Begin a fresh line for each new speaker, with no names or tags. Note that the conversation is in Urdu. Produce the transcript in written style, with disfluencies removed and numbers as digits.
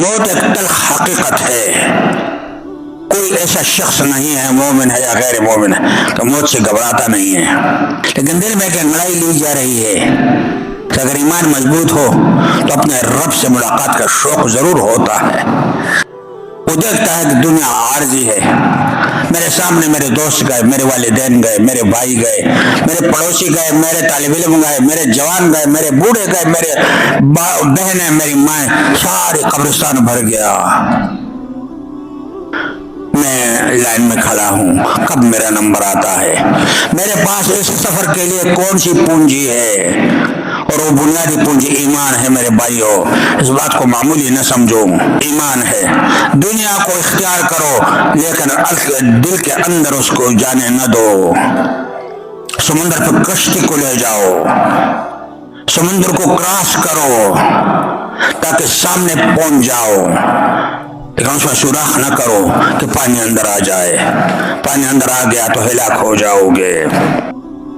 موت ایک تلخ حقیقت ہے، کوئی ایسا شخص نہیں ہے مومن ہے یا غیر مومن ہے کہ موت سے گھبراتا نہیں ہے، لیکن دل میں ایک انگڑائی لی جا رہی ہے کہ اگر ایمان مضبوط ہو تو اپنے رب سے ملاقات کا شوق ضرور ہوتا ہے۔ وہ دیکھتا ہے کہ دنیا عارضی ہے، میرے سامنے میرے دوست گئے، میرے والدین گئے، میرے بھائی گئے، میرے پڑوسی گئے، میرے طالب علم گئے، میرے جوان گئے، میرے بوڑھے گئے، میرے بہنیں، میری مائیں، سارے قبرستان بھر گیا، میں لائن میں کھڑا ہوں، کب میرا نمبر آتا ہے؟ میرے پاس اس سفر کے لیے کون سی پونجی ہے؟ اور وہ بنیادی پونجی ایمان ہے میرے بھائیو، اس بات کو معمولی نہ سمجھو، ایمان ہے۔ دنیا کو اختیار کرو لیکن دل کے اندر اس کو جانے نہ دو۔ سمندر پر کشتی کو لے جاؤ، سمندر کو کراس کرو تاکہ سامنے پہنچ جاؤ، لیکن اس میں سوراخ نہ کرو کہ پانی اندر آ جائے، پانی اندر آ گیا تو ہلاک ہو جاؤ گے۔